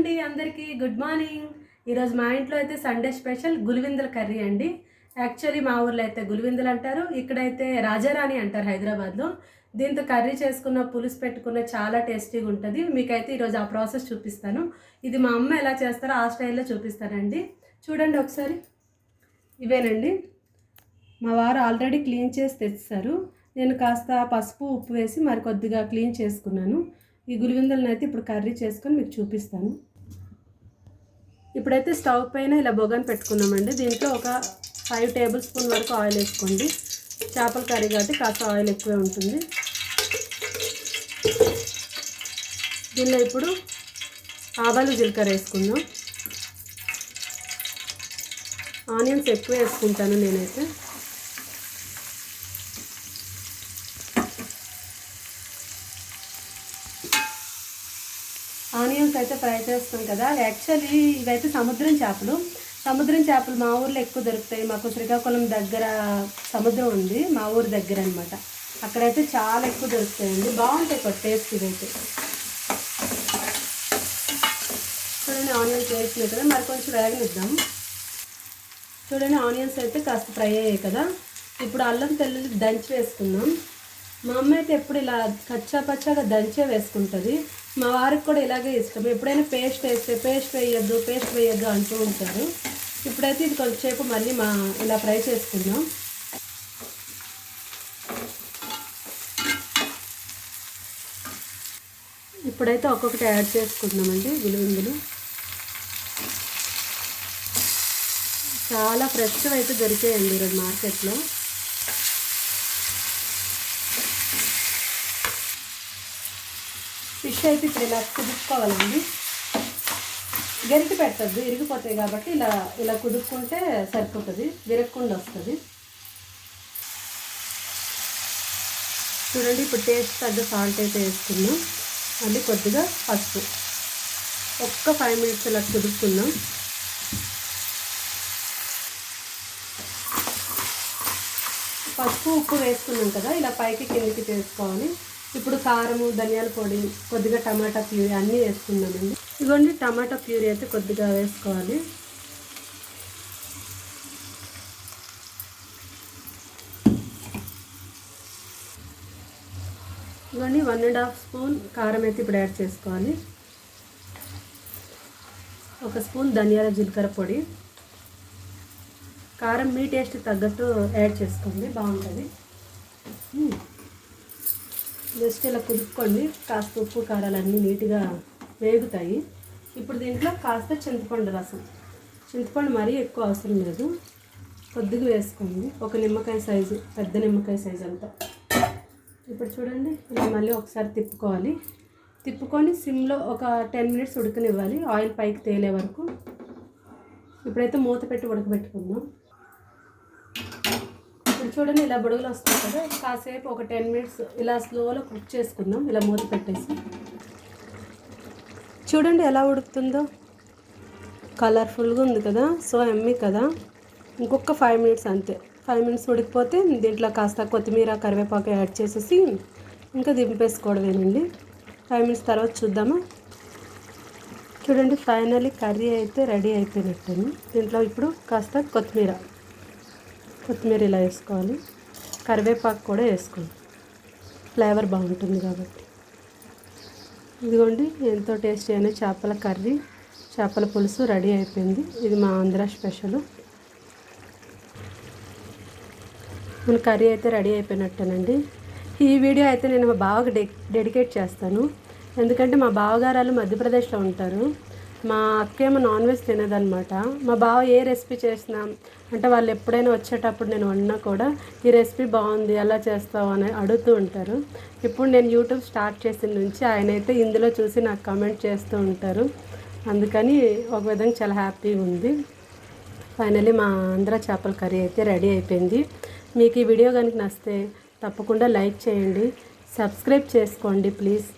అండి అందరికీ good morning. ఈరోజు మా ఇంట్లో అయితే సండే స్పెషల్ గులివిందల కర్రీ అండి. యాక్చువల్లీ మా ఊర్లో అయితే గులివిందలు అంటారు, ఇక్కడైతే రాజారాణి అంటారు హైదరాబాద్లో. దీంతో కర్రీ చేసుకున్న పులుసు పెట్టుకున్న చాలా టేస్టీగా ఉంటుంది. మీకైతే ఈరోజు ఆ ప్రాసెస్ చూపిస్తాను. ఇది మా అమ్మ ఎలా చేస్తారో ఆ స్టైల్లో చూపిస్తానండి. చూడండి ఒకసారి. ఇవేనండి, మా వారు ఆల్రెడీ క్లీన్ చేసి తెచ్చారు. నేను కాస్త పసుపు ఉప్పు వేసి మరి కొద్దిగా క్లీన్ చేసుకున్నాను. ఈ గులివిందలను అయితే ఇప్పుడు కర్రీ చేసుకొని మీకు చూపిస్తాను. ఇప్పుడైతే స్టవ్ పైన ఇలా బొగన్ పెట్టుకున్నామండి. దీంట్లో ఒక 5 టేబుల్ స్పూన్ వరకు ఆయిల్ వేసుకోండి. చేపల కర్రీ కాబట్టి కాస్త ఆయిల్ ఎక్కువే ఉంటుంది. దీనిలో ఇప్పుడు ఆవాలు జీలకర్ర వేసుకుందాం. ఆనియన్స్ ఎక్కువ వేసుకుంటాను నేనైతే. ఆనియన్స్ అయితే ఫ్రై చేస్తాం కదా. యాక్చువల్లీ ఇవైతే సముద్రం చేపలు మా ఊర్లో ఎక్కువ దొరుకుతాయి. మాకు శ్రీకాకుళం దగ్గర సముద్రం ఉంది, మా ఊరి దగ్గర అనమాట. అక్కడైతే చాలా ఎక్కువ దొరుకుతాయండి, బాగుంటాయి కూడా టేస్ట్. ఇవైతే చూడండి, ఆనియన్స్ వేసినాయి కదా, మరి కొంచెం వేగనిద్దాం. చూడండి, ఆనియన్స్ అయితే కాస్త ఫ్రై అయ్యాయి కదా. ఇప్పుడు అల్లం తెల్లుల్లి దంచి వేసుకుందాం. మా అమ్మ అయితే ఎప్పుడు ఇలా కచ్చా పచ్చాగా దంచే వేసుకుంటుంది. మా వారికి కూడా ఇలాగే ఇష్టం. ఎప్పుడైనా పేస్ట్ వేయొద్దు అంటూ ఉంటారు. ఇప్పుడైతే ఇది కొంచెంసేపు మళ్ళీ ఇలా ఫ్రై చేసుకుందాం. ఇప్పుడైతే ఒక్కొక్కటి యాడ్ చేసుకుందామండి. గులివిందులు చాలా ఫ్రెష్గా అయితే దొరికాయండి ఈరోజు మార్కెట్లో. ఫిష్ అయితే ఇప్పుడు ఇలా కుదుపుకోవాలండి. గరిటె పెట్టద్దు, ఇరిగిపోతాయి కాబట్టి ఇలా కుదుపుకుంటే సరిపోతుంది, విరగకుండా వస్తుంది. చూడండి, ఇప్పుడు టేస్ట్ తగ్గ సాల్ట్ అయితే వేసుకున్నాం. మళ్ళీ కొద్దిగా పసుపు, ఒక్క 5 మినిట్స్ ఇలా కుదుపుకుందాం. పసుపు ఉప్పు వేసుకున్నాం కదా, ఇలా పైకి కిందికి చేసుకోవాలి. ఇప్పుడు కారము, ధనియాల పొడి, కొద్దిగా టమాటా ప్యూరీ అన్నీ వేసుకుందామండి. ఇదిగోండి, టమాటా ప్యూరీ అయితే కొద్దిగా వేసుకోవాలి. ఇదిగోండి, 1.5 స్పూన్ కారం అయితే ఇప్పుడు యాడ్ చేసుకోవాలి. 1 స్పూన్ ధనియాల జీలకర్ర పొడి. కారం మీ టేస్ట్ తగ్గట్టు యాడ్ చేసుకోండి, బాగుంటుంది. జస్ట్ ఇలా కుదుపుకోండి, కాస్త ఉప్పు కారాలు అన్నీ నీట్గా వేగుతాయి. ఇప్పుడు దీంట్లో కాస్త చింతపండు రసం, చింతపండు మరీ ఎక్కువ అవసరం లేదు, కొద్దిగా వేసుకోండి. ఒక నిమ్మకాయ సైజు, పెద్ద నిమ్మకాయ సైజు అంతా. ఇప్పుడు చూడండి, ఇలా మళ్ళీ ఒకసారి తిప్పుకోవాలి. తిప్పుకొని సిమ్లో ఒక 10 మినిట్స్ ఉడకనివ్వాలి, ఆయిల్ పైకి తేలే వరకు. ఇప్పుడైతే మూత పెట్టి ఉడకబెట్టుకుందాం. చూడండి, ఇలా బుడగలు వస్తాయి కదా, కాసేపు ఒక 10 మినిట్స్ ఇలా స్లోలో కుక్ చేసుకుందాం, ఇలా మూత పెట్టేసి. చూడండి ఎలా ఉడుకుతుందో, కలర్ఫుల్గా ఉంది కదా, సో ఎమ్మీ కదా. ఇంకొక 5 మినిట్స్ అంతే. 5 మినిట్స్ ఉడికిపోతే దీంట్లో కాస్త కొత్తిమీర, కరివేపాకు యాడ్ చేసేసి ఇంకా దింపేసుకోవడమేనండి. 5 మినిట్స్ తర్వాత చూద్దామా. చూడండి, ఫైనల్లీ కర్రీ అయితే రెడీ అయిపోయినట్టు. దీంట్లో ఇప్పుడు కాస్త కొత్తిమీర ఇలా వేసుకోవాలి. కరివేపాకు కూడా వేసుకోండి, ఫ్లేవర్ బాగుంటుంది కాబట్టి. ఇదిగోండి, ఎంతో టేస్టీ అయిన చేపల కర్రీ, చేపల పులుసు రెడీ అయిపోయింది. ఇది మా ఆంధ్ర స్పెషల్. మన కర్రీ అయితే రెడీ అయిపోయినట్టేనండి. ఈ వీడియో అయితే నేను మా బావకి డెడికేట్ చేస్తాను. ఎందుకంటే మా బావగారాలు మధ్యప్రదేశ్లో ఉంటారు. మా అక్కేమో నాన్ వెజ్ తినేదనమాట. మా బావ ఏ రెసిపీ చేసినా, అంటే వాళ్ళు ఎప్పుడైనా వచ్చేటప్పుడు నేను వండినా కూడా ఈ రెసిపీ బాగుంది ఎలా చేస్తావు అని అడుగుతూ ఉంటారు. ఇప్పుడు నేను యూట్యూబ్ స్టార్ట్ చేసిన నుంచి ఆయన అయితే ఇందులో చూసి నాకు కామెంట్ చేస్తూ ఉంటారు. అందుకని ఒక విధంగా చాలా హ్యాపీగా ఉంది. ఫైనల్లీ మా ఆంధ్ర చేపల కర్రీ అయితే రెడీ అయిపోయింది. మీకు ఈ వీడియో కనుక నచ్చితే తప్పకుండా లైక్ చేయండి, సబ్స్క్రైబ్ చేసుకోండి ప్లీజ్.